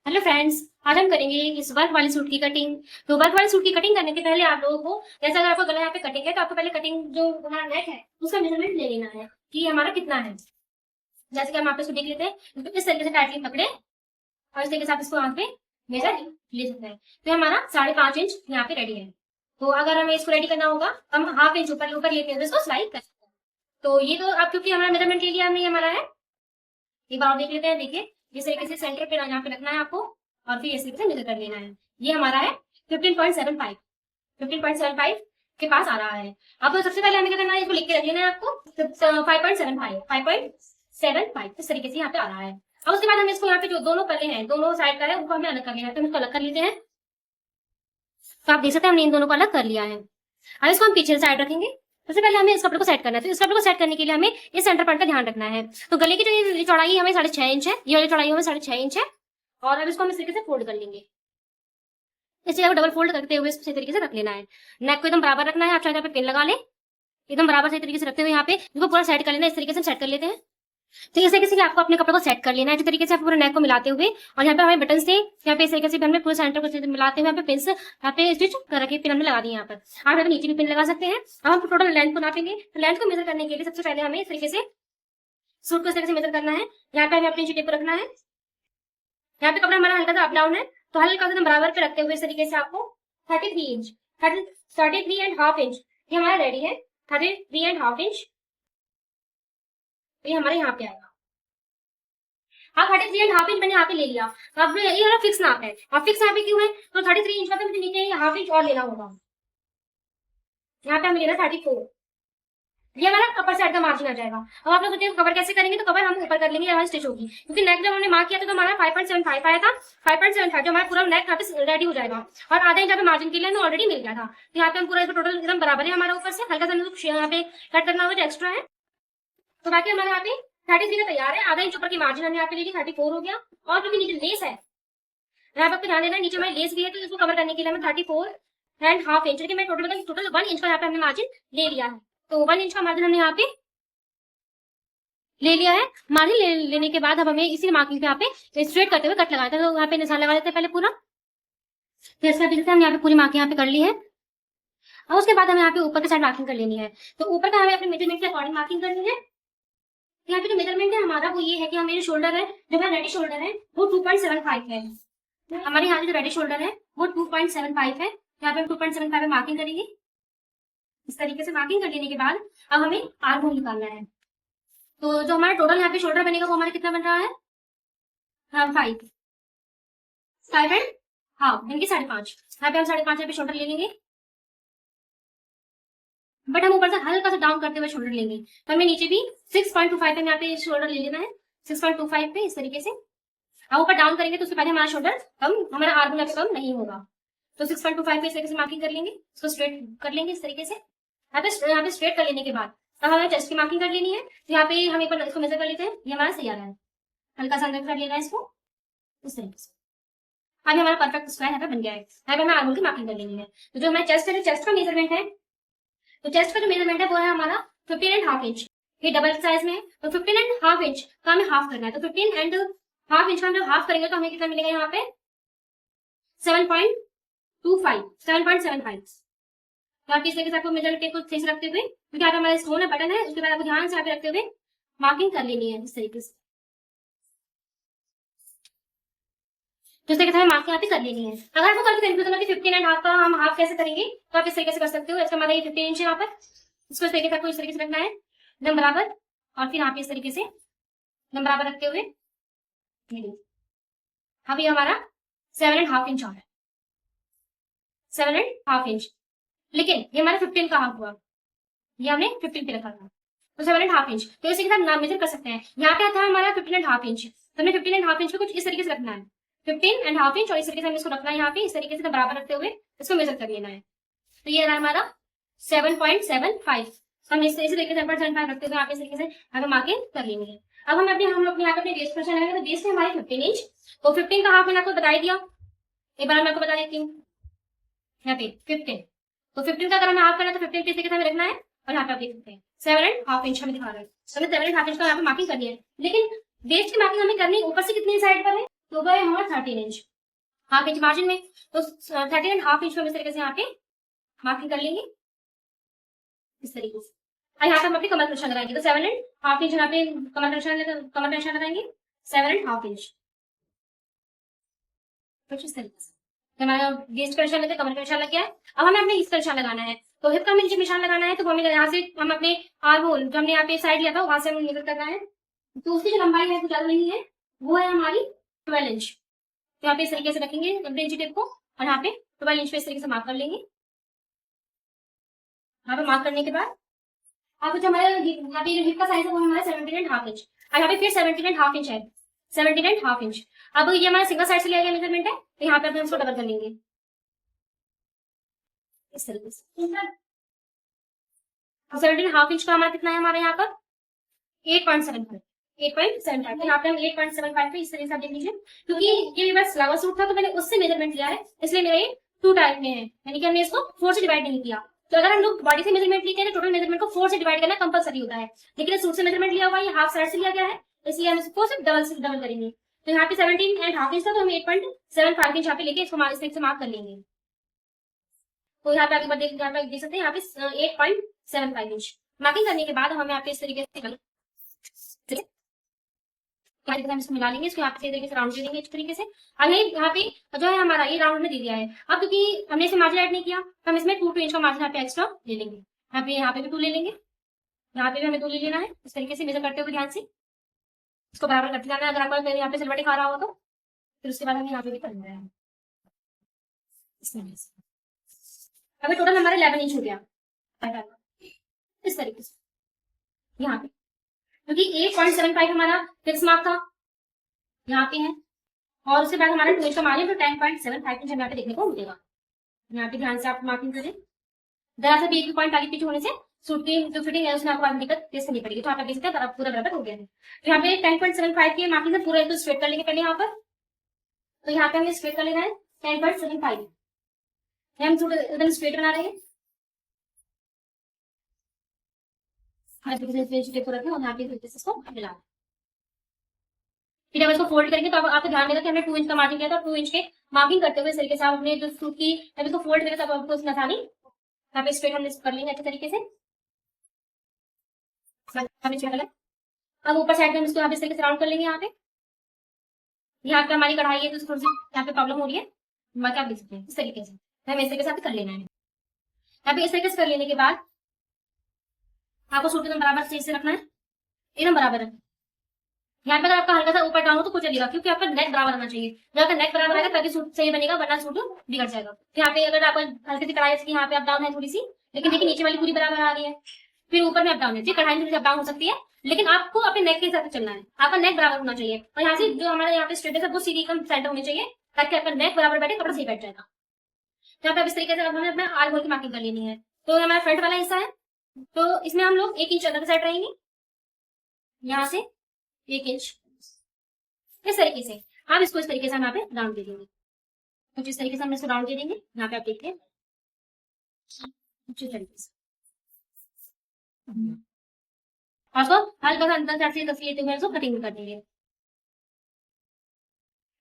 Hello friends, आज हम करेंगे इस वर्क वाले सूट की कटिंग। तो वर्क वाले सूट की कटिंग करने के पहले आप लोगों को, जैसे अगर आपको गला यहाँ पे कटिंग है तो आपको पहले कटिंग जो हमारा नेक है उसका मेजरमेंट ले लेना है कि हमारा कितना है। जैसे कि हम यहाँ पे इसको देख लेते हैं, तो इस तरीके से टाइटली पकड़े और इस तरीके से आप इसको यहाँ पे मेजर ले सकते हैं। तो हमारा 5.5 इंच यहाँ पे रेडी है। तो अगर हमें इसको रेडी करना होगा तो हम हाफ इंच ऊपर ऊपर लेते हैं, इसको स्लाइड कर सकते हैं। तो ये तो आप क्योंकि हमारा मेजरमेंट ले लिया हमने, ये हमारा है। एक बार और देख लेते हैं। देखिए इस तरीके से सेंटर पे यहाँ पे रखना है आपको और फिर इस तरीके से मेजर कर लेना है। ये हमारा है 15.75। 15.75 के पास आ रहा है। अब सबसे पहले हमें क्या करना है, इसको लिख के रख लेना है आपको 5.75। 5.75 इस तरीके से यहाँ पे आ रहा है। अब उसके बाद हमें इसको यहाँ पे जो दोनों पल्ले हैं, दोनों साइड का है, उनको हमें अलग कर लेना है। तो हम इसको अलग कर लेते हैं। तो आप देख सकते हैं हमने इन दोनों को अलग कर लिया है। अब इसको हम पीछे साइड रखेंगे। सबसे पहले हमें इस कपड़े को सेट करना है। तो इस कपड़े को सेट करने के लिए हमें इस सेंटर पॉइंट का ध्यान रखना है। तो गले की जो ये चौड़ाई हमें 6.5 इंच है, ये वाली चौड़ाई हमें 6.5 इंच है। और अब इसको हम इस तरीके से फोल्ड कर लेंगे। इस जगह को डबल फोल्ड करते हुए इसी तरीके से रख लेना है। नेक को एकदम बराबर रखना है। आप चाहे पे पिन लगा ले, एकदम बराबर सही तरीके से रखते हुए यहाँ पे इसको पूरा सेट कर लेना है। इस तरीके से सेट कर लेते हैं। तो इस तरीके से आपको अपने कपड़े को सेट कर लेना है, इस तरीके से पूरे नेक को मिलाते हुए। और यहाँ पे हमें बटन से यहाँ पे इस तरीके से हमने पूरे सेंटर को मिलाते हुए यहाँ पे पिन से यहाँ पे स्टिच कर रखी पिन हमने लगा दी। यहाँ पर आप यहाँ पे नीचे भी पिन लगा सकते हैं। अब हम टोटल लेंथ को नापेंगे। तो लेंथ को मेजर करने के लिए सबसे पहले हमें इस तरीके से सूट को इस तरीके से मेजर करना है। यहाँ पे हमें अपनी टेप को रखना है। यहाँ पे कपड़ा हमारा हल्का सा अप डाउन है, तो हल्का सा बराबर पे रखते हुए इस तरीके से आपको 33 इंच 33.5 इंच ये हमारा रेडी है। 33.5 इंच ये हमारे यहाँ पे आएगा। हाँ 33.5 इंच मैंने यहाँ पे ले लिया। अब ये हमारा फिक्स नाप है। अब फिक्स यहाँ पे क्यों है, तो 33 इंच का तो मुझे नीचे हाफ इंच और लेना होगा। यहाँ पे हमें लेना 34। ये हमारा अपर साइड का मार्जिन आ जाएगा। अब आप लोग सोचते हैं कवर कैसे करेंगे, तो कवर हम ऊपर कर लेंगे, हमारी स्टिच होगी। क्योंकि नेक जब हमने मार्क किया था तो हमारा 5.75 आया था। 5.75 जो हमारा पूरा नेक यहाँ पे रेडी हो जाएगा। और आधा इंच यहाँ पे मार्जिन के लिए हमें ऑलरेडी मिल गया था। तो यहाँ पे हम पूरा टोटल एकदम बराबर है हमारा। ऊपर से हल्का सा यहाँ पे कट करना होगा जो एक्स्ट्रा है। तो बाकी हमारे यहाँ पे 33 का तैयार है। आधा इंच ऊपर की मार्जिन हमने यहाँ पे ले ली, 34 हो गया। और क्योंकि नीचे लेस है, यहाँ पे आपको ध्यान देना है, नीचे हमारी लेस भी है, तो इसको कवर करने के लिए हमें 34.5 इंच मैं टोटल 1 इंच का यहाँ पे हमने मार्जिन ले लिया है। तो 1 इंच का मार्जिन हमने यहाँ पे ले लिया है। मार्जिन लेने के बाद अब हमें इसी मार्किंग पे यहाँ पे स्ट्रेट करते हुए कट लगाते हैं। तो यहाँ पे निशान लगा देते हैं पहले पूरा। तो इसका भी हम यहाँ पे पूरी मार्किंग यहाँ पे कर ली है। और उसके बाद हमें यहाँ पे ऊपर के साइड मार्किंग कर लेनी है। तो ऊपर का हमें अपने मेजरमेंट के अकॉर्डिंग मार्किंग करनी है। यहाँ पे जो मेजरमेंट है हमारा वो ये है कि हमारे शोल्डर है, जो हमारा रेडी शोल्डर है वो 2.75 है। हमारे यहाँ जो रेडी शोल्डर है वो 2.75 है। यहाँ पे हम 2.75 में मार्किंग करेंगे। इस तरीके से मार्किंग कर लेने के बाद अब हमें आर्म होल निकालना है। तो जो हमारा टोटल यहाँ पे शोल्डर बनेगा वो हमारा कितना बन रहा है, 5.5 यानी कि 5.5। यहाँ पे हम 5.5 यहाँ पे शोल्डर ले लेंगे। बट हम ऊपर से हल्का सा डाउन करते हुए शोल्डर लेंगे। तो हमें नीचे भी 6.25 पे यहाँ पे शोल्डर ले लेना है। 6.25 पे इस तरीके से अब ऊपर डाउन करेंगे तो उसके पहले हमारा शोल्डर कम, हमारा आर्म यहाँ पे कम नहीं होगा। तो 6.25 पे इस तरीके से मार्किंग कर लेंगे, इसको स्ट्रेट कर लेंगे इस तरीके से। यहाँ पे स्ट्रेट कर लेने के बाद अब हमें चेस्ट की मार्किंग कर लेनी है। तो यहाँ पे हम एक बार इसको मेजर कर लेते हैं। ये हमारा सही आ रहा है, हल्का सा अंदर कर लेना है इसको इस तरीके से। अभी हमारा परफेक्ट स्क्वायर यहाँ पे बन गया है। यहाँ पे हमें आर्म की मार्किंग कर लेनी है। तो जो हमारा चेस्ट है, चेस्ट का मेजरमेंट है, तो चेस्ट का जो मेजरमेंट है वो है हमारा 15.5 इंच। ये डबल साइज में है, तो 15.5 इंच का हमें हाफ करना है। तो 15.5 इंच का हम जब हाफ करेंगे तो हमें कितना मिलेगा यहाँ पे 7.75। तो आप इस तरीके से आपको मेजर टेप को सही से रखते हुए, क्योंकि यहाँ पे हमारा स्टोन है, बटन है, उसके बाद आपको ध्यान से यहाँ पे रखते हुए मार्किंग कर लेनी है इस तरीके से। तो इस तरीके से हमें मार्किंग यहाँ पे कर लेनी है। अगर आपको कभी कंफ्यूजन हो कि 15.5 का हम हाफ कैसे करेंगे, तो आप इस तरीके से कर सकते हो। इसका हमारा ये 15 इंच है यहाँ पर, इसको इस तरीके से आपको इस तरीके से रखना है एकदम बराबर। और फिर यहाँ पे इस तरीके से एकदम बराबर रखते हुए अभी हमारा 7.5 इंच आ रहा है, 7.5 इंच। लेकिन ये हमारा 15 का हाफ हुआ, ये हमने 15 पे रखा था, तो 7.5 इंच। तो इसी के साथ नाम मेजर कर सकते हैं। यहाँ पे आता है हमारा 15.5 इंच, तो हमें 15.5 इंच को कुछ इस तरीके से रखना है, 15.5 इंच। और इस तरीके से हमें इसको रखना है यहाँ पे, इस तरीके से बराबर रखते हुए इसको मेजर कर लेना है। तो ये रहा हमारा 7.75। हम इस तरीके से 7.75 रखते हुए यहाँ पे इस तरीके से हमें मार्किंग कर लेनी है। अब हम अपने यहाँ पे अपने बेस पर लगाएंगे। तो बेस में हमारे 15 इंच, तो 15 का हाफ मैंने आपको बता दिया। एक बार मैं आपको बता देती हूँ, यहाँ पे 15, तो 15 का अगर हमें हाफ करना है तो 15 किस तरीके से हमें रखना है। और यहाँ पे आप देख सकते हैं 7.5 इंच हमें दिखा रहा है, तो हमें 7.5 इंच का यहाँ पे मार्किंग करनी है। लेकिन बेस की मार्किंग हमें करनी ऊपर से कितनी साइड पर है, तो गए हमारा 13 इंच, हाफ इंच मार्जिन में। तो 13 एंड हाफ इंच में इस तरीके से यहाँ पे मार्किंग कर लेंगे इस तरीके से। और यहाँ पे हम अपनी कमर का निशान लगाएंगे, तो 7 एंड हाफ इंच यहाँ पे कमर का निशान लगाएंगे, 7 एंड हाफ इंच कुछ इस तरीके से। तो हमारा वेस्ट का निशान लेते कमर का निशान लग गया है। अब हमें अपने हिप का निशान लगाना है। तो हिप का हमें जब निशान लगाना है तो हमें यहाँ से हम अपने आर्म होल जो हमने यहाँ पे साइड लिया था वहां से हमें मेजर करना है। तो उसकी जो लंबाई है वो ज्यादा नहीं है, वो है हमारी 12 इंच। तो यहाँ पे इस तरीके से रखेंगे अपने इंची टेप को और यहाँ पे 12 इंच पे इस तरीके से मार्क कर लेंगे। यहाँ पे मार्क करने के बाद अब जो हमारा यहाँ पे जो हिप का साइज है वो हमारा 17 एंड हाफ इंच, और यहाँ पे फिर 17 एंड हाफ इंच है, 17 एंड हाफ इंच। अब ये हमारा सिंगल साइड से लिया गया मेजरमेंट है, तो यहाँ पे हम इसको डबल कर लेंगे इस तरीके से। 17 हाफ इंच का हमारा कितना है हमारे यहाँ पर 8.75, 8.75। तो यहाँ पे हम 8.75 पे इस तरीके से आप देख लीजिए, क्योंकि ये मेरा सिलावा सूट था तो मैंने उससे मेजरमेंट लिया है, इसलिए मेरा ये 2 टाइप में है, यानी कि हमने इसको 4 से डिवाइड नहीं किया। तो अगर हम लोग बॉडी से मेजरमेंट लेते हैं तो टोटल मेजरमेंट को 4 से डिवाइड करना कंपलसरी होता है, लेकिन सूट से मेजरमेंट लिया हुआ है, ये हाफ साइड से लिया गया है, इसलिए हम इसको सिर्फ डबल करेंगे। तो यहाँ पे 17 एंड हाफ इंच था, तो हम 8.75 इंच यहाँ पे लेके इसको इस तरीके से मार्क कर लेंगे। तो यहाँ पे आगे देख सकते हैं यहाँ पे 8.75 इंच मार्किंग करने के बाद हमें यहाँ पे इस तरीके से हम इसको मिला लेंगे, इसको यहाँ पे तरीके से राउंड दे देंगे इस तरीके से। और यहाँ पे जो है हमारा ये राउंड में दे दिया है। अब क्योंकि हमने इसे मार्जिन ऐड नहीं किया, हम इसमें 2 इंच का मार्जिन यहाँ पे एक्स्ट्रा ले लेंगे। यहाँ पे भी 2 ले लेंगे, यहाँ पे भी हमें 2 ले लेना है। इस तरीके से मेजर करते हुए ध्यान से इसको बराबर करते जाना है। अगर आपको यहाँ पे सिलवटे खा रहा हो तो फिर उसके बाद हमें यहाँ पे भी करना है इस तरीके से। अभी टोटल हमारा 11 इंच हो गया इस तरीके से यहाँ पे, क्योंकि 8.75 हमारा फिक्स मार्क था यहाँ पे है, और उसके बाद हमारा 2 इंच का मार्जिन, तो 10.75 इंच यहाँ पे देखने को मिलेगा। यहाँ पे ध्यान से आप मार्किंग करें, जरा सा भी एक पॉइंट आगे पीछे होने से सूट की जो फिटिंग है उसमें आपको बाद में दिक्कत फेस करनी पड़ेगी। तो आप देख सकते हैं पूरा बराबर हो गया है। तो यहाँ पे 10.75 की मार्किंग से पूरा एकदम स्ट्रेट कर लेंगे पहले यहाँ पर। तो यहाँ पे हमें स्ट्रेट कर लेना है 10.75, हम सूट एकदम स्ट्रेट बना रहे हैं। फिर हम इसको फोल्ड करेंगे तो आपको ध्यान देगा कि हमने 2 इंच का मार्जिन किया था, 2 इंच के मार्किंग करते हुए इस तरीके से आप अपने जो सूट की जब इसको फोल्ड करेंगे तब आपको उसमें आसानी यहाँ पे स्ट्रेट हम कर लेंगे अच्छे तरीके से। अब ऊपर साइड में हम इसको यहाँ पे इस तरीके से राउंड कर लेंगे। यहाँ पे हमारी कढ़ाई है तो थोड़ी सी यहाँ पे प्रॉब्लम हो रही है, बाकी आप देख सकते हैं इस तरीके से हमें इस तरीके से कर लेना है। यहाँ पे इस तरीके से कर लेने के बाद आपको सूट एकदम बराबर सही से रखना है, एकदम बराबर है। यहाँ पे अगर आपका हल्का सा ऊपर डाउन हो तो कुछ चलेगा, क्योंकि आपका नेक बराबर होना चाहिए। जब आपका नेक बराबर आएगा तभी सूट सही बनेगा, वरना सूट बिगड़ जाएगा। तो यहाँ पे अगर आपको हल्की सी कढ़ाई यहाँ पे अप डाउन है थोड़ी सी, लेकिन देखिए नीचे वाली पूरी बराबर आ रही है, फिर ऊपर में अप डाउन है, कढ़ाई थोड़ी अप डाउन हो सकती है, लेकिन आपको अपने नेक के हिसाब से चलना है। आपका नेक बराबर होना चाहिए, और यहाँ से जो हमारे यहाँ पे स्ट्रेट है वो सीधी कम सेंटर होनी चाहिए, ताकि आपका नेक बराबर बैठे, कपड़ा सही बैठ जाएगा। तो यहाँ पे इस तरीके से हमें अपना आर्म होल की मार्किंग कर लेनी है। तो हमारा फ्रंट वाला हिस्सा है, तो इसमें हम लोग 1 इंच अंदर साइड रहेंगे, यहाँ से 1 इंच इस तरीके से आप इसको इस तरीके से हम यहाँ पे राउंड दे देंगे। कुछ इस तरीके से हम इसको राउंड दे देंगे। यहाँ पे आप देखते हैं कुछ इस तरीके से आपको हल्का सा अंदर से तस्वीर लेते हुए इसको कटिंग कर देंगे।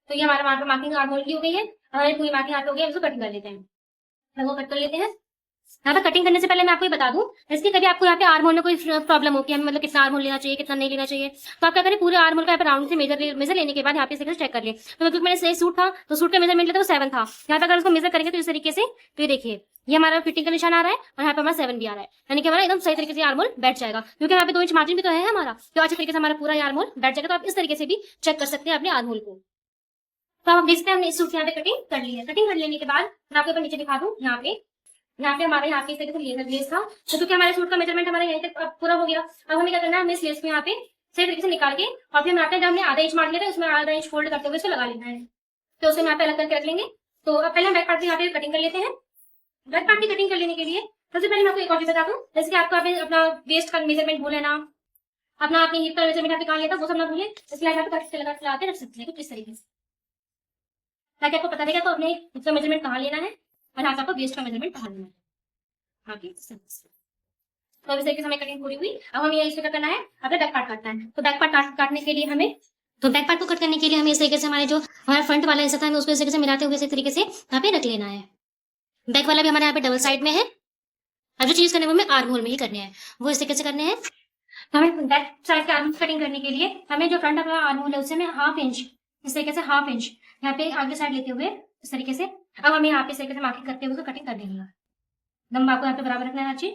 तो ये हमारा वहां पर मार्किंग आर्म होल की हो गई है, हमारी पूरी मार्किंग यहाँ पे हो गई है। इसको कटिंग कर लेते हैं, वो कट कर लेते हैं। यहाँ पे कटिंग करने से पहले मैं आपको ये बता दूं, जैसे कभी आपको यहाँ पे आर्म होल में कोई प्रॉब्लम होती है, मतलब कितना आर्म होल लेना चाहिए कितना नहीं लेना चाहिए, तो आप क्या करें पूरे आर्म होल का यहाँ पे राउंड से मेजर लेने के बाद यहाँ पे चेक कर ले। तो क्योंकि मैंने सही सूट था तो सूट का मेजरमेंट लिया था वो 7 था, यहाँ पे अगर उसको मेजर करेंगे तो इस तरीके से, तो ये देखिए ये हमारा फिटिंग का निशान आ रहा है और यहाँ पे हमारा 7 भी आ रहा है, यानी कि हमारा एकदम सही तरीके से आर्म होल बैठ जाएगा। क्योंकि यहाँ पे 2 इंच मार्जिन भी तो है हमारा, तो अच्छे तरीके से हमारा पूरा आर्म होल बैठ जाएगा। तो आप इस तरीके से भी चेक कर सकते हैं अपने आर्म होल को। तो आप देख सकते हैं हमने इस सूट यहाँ पे कटिंग कर ली है। कटिंग कर लेने के बाद मैं आपको नीचे दिखा दूं, यहाँ पे हमारे यहाँ पे इस तरीके से लेस था, तो क्योंकि हमारे सूट का मेजरमेंट हमारे यहीं तक पूरा हो गया। अब हमें क्या करना है, हमें इस लेस को यहाँ पे सही तरीके से निकाल के और फिर यहाँ पे जब हमने आधा इंच मार लिया था उसमें आधा इंच फोल्ड करते हुए इसको लगा लेना है। तो उसे यहाँ पे अलग करके रख लेंगे। तो अब पहले हम बैक पार्ट की यहाँ पे कटिंग कर लेते हैं। बैक पार्ट की कटिंग कर लेने के लिए सबसे पहले मैं आपको एक और चीज बता दूं, जैसे कि आपको अपना वेस्ट का मेजरमेंट भूले ना, अपना अपनी हिप का मेजरमेंट यहाँ पे कहाँ लिया था वो सब ना भूले, इसलिए यहाँ पे कट से लगा के रख सकते हैं कुछ इस तरीके से, ताकि आपको पता रहेगा तो अपने हिप का मेजरमेंट कहाँ लेना है और यहाँ से आपको वेस्ट का मेजरमेंट कहाँ लेना है। तो अब इस तरीके से हमें कटिंग पूरी हुई। अब हमें इस पे क्या करना है, अगर बैक पार्ट काटना है तो बैक पार्ट काटने के लिए हमें तो बैक पार्ट को कट करने के लिए हमें इस तरीके से हमारे जो हमारा फ्रंट वाला हिस्सा था हमें उसको इस तरीके से मिलाते हुए इस तरीके से यहाँ पे रख लेना है। बैक वाला भी हमारे यहाँ पे डबल साइड में है। अब जो चीज करने वो हमें आर्म होल में ही करने हैं, वो इस तरीके से करने हैं। तो हमें बैक साइड के आर्म कटिंग करने के लिए हमें जो फ्रंट वाला आर्म होल है उससे हमें हाफ इंच, इस तरीके से हाफ इंच यहाँ पे आगे साइड लेते हुए इस तरीके से अब हमें यहाँ पे इस तरीके से मार्किंग करते हुए उसको कटिंग कर देनी है। लंबा को यहाँ पे बराबर रखना है अच्छी,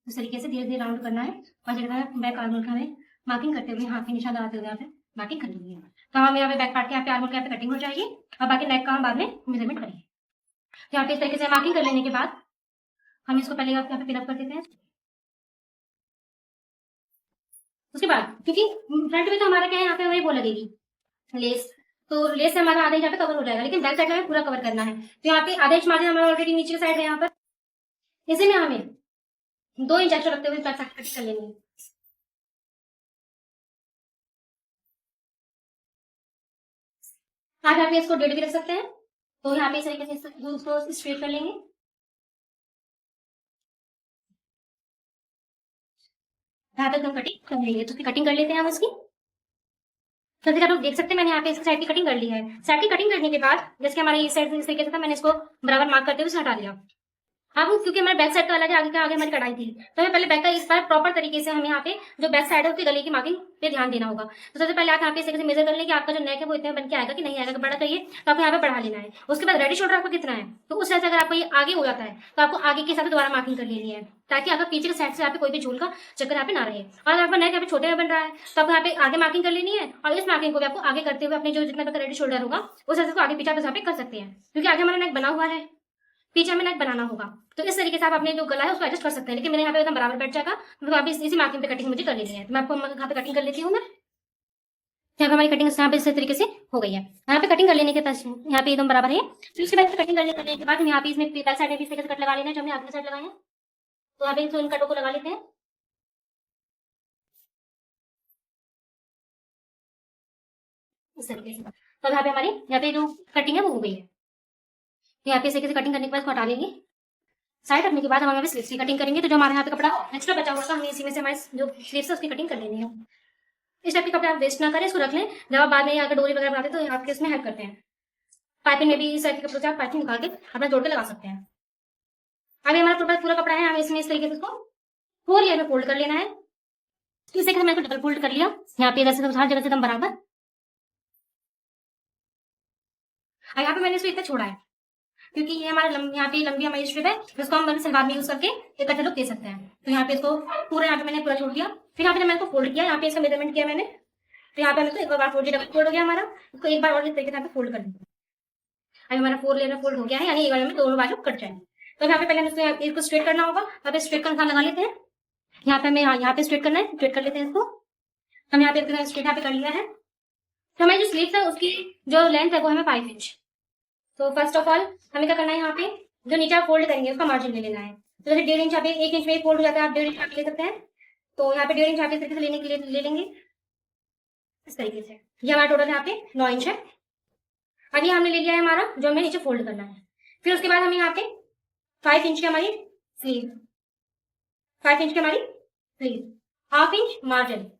इस तरीके से धीरे धीरे राउंड करना है और जगह बैक आर्म होल का हमें मार्किंग करते हुए हाथ के निशान लगाते हुए यहाँ पे मार्किंग कर लेंगे। तो हमें यहाँ पे बैक पार्ट के यहाँ पे आर्म होल के यहाँ पे कटिंग हो जाएगी और बाकी नेक का हम बाद में मेजरमेंट करेंगे। यहाँ पे इस तरीके से मार्किंग कर लेने के बाद हम इसको पहले यहाँ पे पिन अप कर देते हैं। उसके बाद क्योंकि फ्रंट में तो हमारा क्या है, यहाँ पे हमारी वो लगेगी लेस, तो लेस से हमारा आधा इंच यहाँ पे कवर हो जाएगा, लेकिन बैक साइड में पूरा कवर करना है। तो यहाँ पे आधा इंच मार्जिन हमारा ऑलरेडी नीचे की साइड है, यहाँ पर इसी में हमें 2 इंच एक्स्ट्रा रखते हुए बैक साइड कट कर लेंगे। आप यहाँ पे इसको 1.5 भी रख सकते हैं। तो यहाँ पे इस तरीके से इसको स्ट्रेट कर लेंगे। यहाँ तक हम कटिंग कर लेंगे, तो कटिंग कर लेते हैं हम इसकी। तो जैसे आप लोग देख सकते हैं मैंने यहाँ पे इसकी साइड की कटिंग कर ली है। साइड की कटिंग करने के बाद जैसे हमारा ये साइड इस तरीके से था, मैंने इसको बराबर मार्क करते हुए हटा दिया। अब क्योंकि हमारे बैक साइड का अलग है, आगे का आगे हमारी कढ़ाई थी, तो हमें पहले बैक का इस बार प्रॉपर तरीके से हमें यहाँ पे जो बैक साइड है उसके गले की मार्किंग पे ध्यान देना होगा। तो सबसे पहले आप यहाँ पे इस तरीके से मेजर कर लें कि आपका जो नेक है वो इतना बन के आएगा कि नहीं आएगा, बड़ा चाहिए तो आपको यहाँ पे बढ़ा लेना है। उसके बाद रेडी शोल्डर आपको कितना है, तो उस तरह से अगर आपको ये आगे हो जाता है तो आपको आगे के हिसाब से दोबारा मार्किंग कर लेनी है, ताकि आपका पीछे के साइड से यहाँ पे कोई भी झूल का चक्कर यहाँ पे ना रहे। और अगर आपका नेक यहाँ पे छोटे में बन रहा है तो आपको यहाँ पे आगे मार्किंग कर लेनी है, और इस मार्किंग को भी आपको आगे करते हुए अपने जो जितना रेडी शोल्डर होगा उस तरह से आगे पीछे आप यहाँ पे कर सकते हैं, क्योंकि आगे हमारा नेक बना हुआ है, पीछे हमें नेक बनाना होगा। तो इस तरीके से आप अपने जो गला है उसको एडजस्ट कर सकते हैं, लेकिन मेरे यहाँ पे एकदम बराबर बैठ जाएगा, तो अभी इसी मार्किंग पे कटिंग मुझे कर लेनी है। तो मैं आपको यहाँ पे कटिंग कर लेती हूँ। मैं यहाँ पे हमारी कटिंग यहाँ पे इस तरीके से हो गई है। यहाँ पे कटिंग कर लेने के बाद यहाँ पे एकदम बराबर है। फिर उसके बाद कटिंग करने के बाद हम यहाँ पे इसमें बैक साइड में इस तरीके से कट लगा लेना है जो हमने आगे साइड लगाए हैं। तो यहाँ पे इन कटों को लगा लेते हैं इस तरीके से। तो यहाँ पे हमारी यहाँ पे जो कटिंग है वो हो गई है। यहाँ पे इस तरीके से कटिंग करने के बाद इसको हटा लेंगे। साइड रखने के बाद हम यहाँ पे स्लीव्स की कटिंग करेंगे। तो जो हमारे यहाँ पे कपड़ा एक्स्ट्रा बचा हुआ था हमें इसी में से हमारे जो स्लीव्स है उसकी कटिंग कर लेनी है। इस टाइप के कपड़े आप वेस्ट ना करें, इसको रख लें, जब आप बाद में यहाँ डोरी वगैरह बनाते हैं तो आपके इसमें हेल्प करते हैं। पाइपिंग में भी इस टाइप के कपड़े से आप पाइपिंग निकाल के अपना जोड़ के लगा सकते हैं। अभी हमारा पूरा कपड़ा है, हमें इसमें इस तरीके से इसको 4 लेयर में फोल्ड कर लेना है। इस तरीके से मैंने डबल फोल्ड कर लिया यहाँ पे जैसे हर जगह से एकदम बराबर। यहाँ पे मैंने इसको इतना छोड़ा है क्योंकि ये हमारा यहाँ पे लंबी हमारी स्ट्रिप है, जिसको हम सलवार में यूज करके एक अच्छा लुक दे सकते हैं। तो यहाँ पे इसको पूरा यहाँ पे मैंने पूरा छोड़ दिया। फिर यहाँ पे मैंने इसको फोल्ड किया, यहाँ पे इसका मेजरमेंट किया मैंने, तो यहाँ पे हमने एक बार फोल्ड हो गया हमारा। इसको एक बार और इस तरीके से फोल्ड कर दिया। अभी हमारा 4 लेयर में फोल्ड हो गया है, यानी एक बार में दोनों बाजू कट जाएंगे। तो यहाँ पे पहले हमें इसको स्ट्रेट करना होगा। यहाँ पे स्ट्रेट का निशान लगा लेते हैं। यहाँ पे हमें यहाँ पे स्ट्रेट करना है, स्ट्रेट कर लेते हैं इसको। हम यहाँ पे स्ट्रेट यहाँ पे कर लिया है। तो हमारी जो स्लीव है उसकी जो लेंथ है वो हमें 5 इंच। तो फर्स्ट ऑफ ऑल हमें क्या करना है, यहाँ पे जो नीचे आप फोल्ड करेंगे उसका मार्जिन ले लेना है। तो जैसे 1.5 इंच यहाँ पे 1 इंच में फोल्ड हो जाता है, आप 1.5 इंच यहाँ पे ले सकते हैं। तो यहाँ पे 1.5 इंच यहाँ पे इस तरीके से लेने के लिए ले लेंगे इस तरीके से। ये हमारा टोटल यहाँ पे 9 इंच है। अब ये हमने ले लिया है हमारा जो हमें नीचे फोल्ड करना है। फिर उसके बाद हमें यहाँ पे 5 इंच की हमारी स्लीव, 5 इंच की हमारी sleeve, half inch margin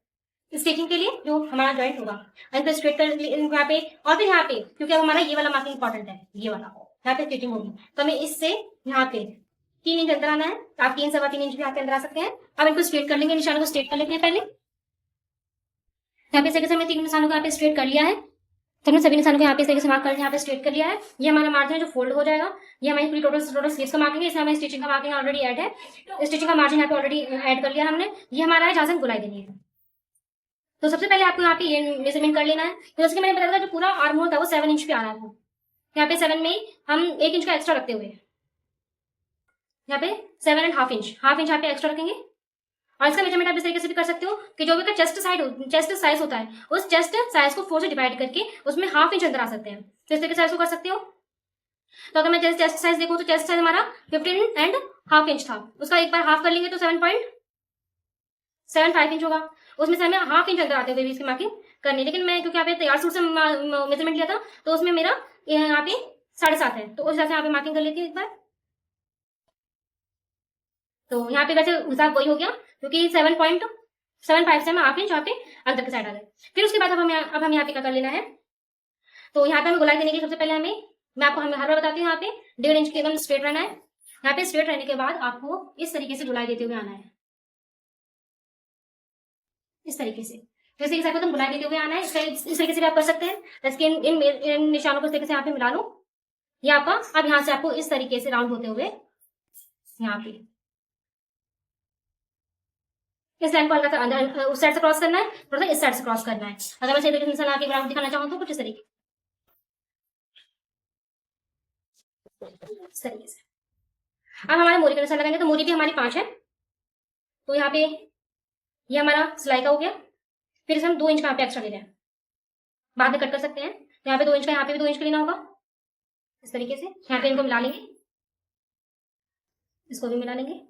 stitching के लिए जो हमारा जॉइंट होगा, इसको स्ट्रेट कर यहाँ पे। और फिर यहाँ पे क्योंकि अब हमारा ये वाला मार्किंग इंपॉर्टेंट है, ये वाला यहाँ पे स्टिचिंग होगी, तो हमें इससे यहाँ पे 3 इंच अंदर आना है। तो आप 3 सवा 3 इंच भी यहाँ पे अंदर आ सकते हैं। अब इनको स्ट्रेट कर लेंगे, निशानों को स्ट्रेट कर लेते हैं पहले। यहाँ पे से हमने 3 निशानों को यहाँ पे स्ट्रेट कर लिया है। तो हमने सभी निशानों को यहाँ पे इस तरीके से मार्क कर यहाँ पे स्ट्रेट कर लिया है। ये हमारा मार्जिन है जो फोल्ड हो जाएगा। ये हमारी पूरी टोटल स्लीव्स का मार्किंग है, इसमें हमें स्टिचिंग का मार्किंग ऑलरेडी ऐड है। स्टिचिंग का मार्जिन यहाँ पे ऑलरेडी ऐड कर लिया हमने। ये हमारा है जहाँ से गुलाई देनी है। तो सबसे पहले आपको यहाँ पे ये मेजरमेंट कर लेना है। तो जैसे मैंने बताया था जो पूरा आर्म होल था वो 7 इंच पे आ रहा था। यहाँ पे 7 में हम 1 इंच का एक्स्ट्रा रखते हुए यहाँ पे 7.5 इंच, हाफ इंच यहाँ पे एक्स्ट्रा रखेंगे। और इसका मेजरमेंट आप इस तरीके से भी कर सकते हो कि जो भी चेस्ट साइज होता है उस चेस्ट साइज को 4 से डिवाइड करके उसमें हाफ इंच अंदर आ सकते हैं। तो इस तरीके से कर सकते हो। तो अगर मैं चेस्ट साइज देखूँ तो चेस्ट साइज हमारा 15.5 इंच था, उसका एक बार हाफ कर लेंगे तो 7.75 इंच होगा। उसमें से हमें हाफ इंच अंदर आते हुए भी इसकी मार्किंग करनी है। लेकिन मैं क्योंकि यहाँ पे तैयार सूट से मेजरमेंट लिया था तो उसमें मेरा यहाँ पे 7.5 है, तो उस हिसाब से यहाँ पे मार्किंग कर लेती हूँ एक बार। तो यहाँ पे वैसे हिसाब वही हो गया क्योंकि 7.5 से हम हाफ इंच यहाँ पे अंदर की साइड आ गए। फिर उसके बाद अब हम यहाँ पे क्या कर लेना है, तो यहाँ पे हमें गोलाई देने की सबसे पहले मैं आपको हर बार बताती हूँ, यहाँ पे 1.5 इंच के एकदम स्ट्रेट रहना है। यहाँ पे स्ट्रेट रहने के बाद आपको इस तरीके से गोलाई देते हुए आना है, इस तरीके से। जैसे कि आपको तुम गोलाई देते हुए आना है, इस तरीके से भी आप कर सकते हैं। जैसे कि इन निशानों को इस तरीके से यहाँ पे मिला लो, ये आपका। अब यहाँ से आपको इस तरीके से राउंड होते हुए यहाँ पे इस लाइन को हल्का सा अंदर उस साइड से क्रॉस करना है, थोड़ा सा इस साइड से क्रॉस करना है। अगर मैं सही तरीके से आगे राउंड दिखाना चाहूँ तो कुछ इस तरीके से। अब हमारे मोरी का निशान लगाएंगे, तो मोरी भी हमारी 5 है, तो यहाँ पे ये हमारा सिलाई का हो गया। फिर इसे हम 2 इंच का यहाँ पे एक्स्ट्रा ले रहे हैं, बाद में कट कर सकते हैं। तो यहाँ पे 2 इंच का, यहाँ पे भी 2 इंच का लेना होगा, इस तरीके से। यहाँ पे इनको मिला लेंगे, इसको भी मिला लेंगे।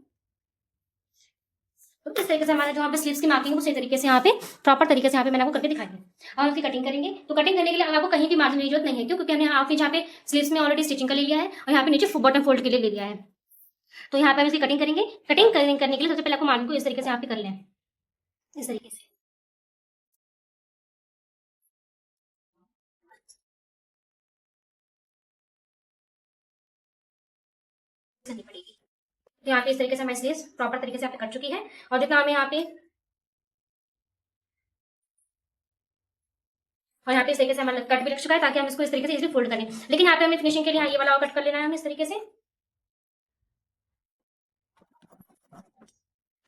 तो इस तरीके से हमारे जो यहाँ पे स्लीव्स की मार्किंग है उसी तरीके से यहाँ पे प्रॉपर तरीके से यहाँ पे मैंने आपको करके दिखाई है। अब हम उसकी कटिंग करेंगे, तो कटिंग करने के लिए आपको कहीं भी मार्जिन की जरूरत नहीं है, क्योंकि हमने हाफ इंच यहाँ पे स्लीव्स में ऑलरेडी स्टिचिंग का ले लिया है और यहाँ पे नीचे बॉटम फोल्ड के लिए ले लिया है। तो यहाँ पे हम इसकी कटिंग करेंगे। कटिंग करने के लिए सबसे पहले आपको मार्जिन को इस तरीके से यहाँ पे कर लें, इस तरीके से। पड़ेगी, तो यहाँ पे इस तरीके से हमारी स्लीव्स प्रॉपर तरीके से यहाँ पे कट चुकी है। और जितना हमें यहाँ पे इस तरीके से हमारा कट भी लग चुका है, ताकि हम इसको इस तरीके से इजीली फोल्ड करें। लेकिन यहाँ पे हमें फिनिशिंग के लिए ये वाला कट कर लेना है हमें इस तरीके से।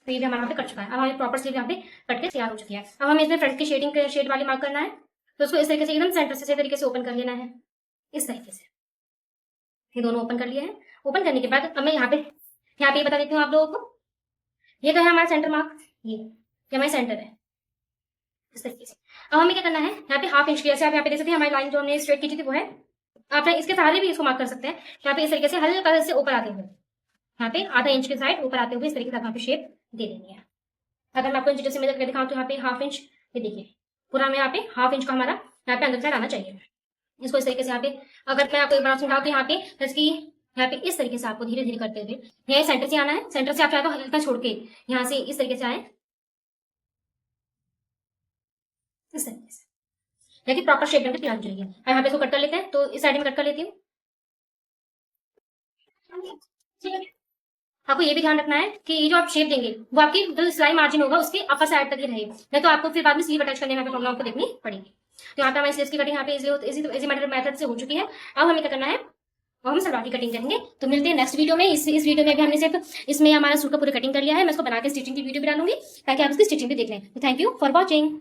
तो ये भी हमारा पे कट चुका है। अब हमारी प्रॉपर स्लीव यहाँ पे कट के तैयार हो चुकी है। अब हमें इसमें फ्रंट की शेड वाली मार्क करना है, तो उसको इस तरीके से एकदम सेंटर से सही तरीके से ओपन कर लेना है, इस तरीके से। ये दोनों ओपन कर लिए हैं। ओपन करने के बाद हमें यहाँ पे बता देती हूँ आप लोगों को, ये तो है हमारा सेंटर मार्क, ये हमारा सेंटर है, इस तरीके से। अब हमें क्या करना है, यहाँ पे हाफ इंच की, जैसे आप यहाँ पे देख सकते हैं हमारी लाइन जो हमने स्ट्रेट की थी वो है। आप इसके सहारे भी इसको मार्क कर सकते हैं। यहाँ पे इस तरीके से हल्का से ऊपर आते हुए, यहाँ पे आधा इंच के साइड ऊपर आते हुए इस तरीके से यहाँ पे शेप दे देनी है। अगर मैं आपको इंच से मेजर करके दिखाऊं तो यहाँ पे हाफ इंच, ये देखिए पूरा हमें यहाँ पे हाफ इंच का हमारा यहाँ पे अंदर साइड आना चाहिए। इसको इस तरीके से यहाँ पे, अगर मैं आपको एक बार समझाऊं तो यहाँ पे जैसे कि यहाँ पे इस तरीके से आपको धीरे धीरे करते हुए यहाँ सेंटर से आना है। सेंटर से आप चाहे तो हल्का छोड़ के यहाँ से इस तरीके से आए, इस तरीके से, लेकिन प्रॉपर शेप बनकर तैयार हो जाएगी। यहाँ पे इसको कट कर लेते हैं, तो इस साइड में कट कर लेती हूँ। आपको ये भी ध्यान रखना है कि ये जो आप शेप देंगे वो आपकी जो सिलाई मार्जिन होगा उसके अपर साइड तक ही रहे, नहीं तो आपको फिर बाद में स्लीव अटैच करने में प्रॉब्लम आपको देखनी पड़ेगी। तो यहाँ पे हमारी स्लीव्स की कटिंग यहाँ पे इजी मेथड से हो चुकी है। अब हमें क्या करना है, और हम सलवार की कटिंग करेंगे। तो मिलते हैं नेक्स्ट वीडियो में। इस वीडियो में भी हमने सिर्फ इसमें हमारा सूट का पूरा कटिंग कर लिया है। मैं इसको बना के स्टिचिंग की वीडियो भी डालूंगी ताकि आप उसकी स्टिचिंग भी देख लें। तो थैंक यू फॉर वॉचिंग।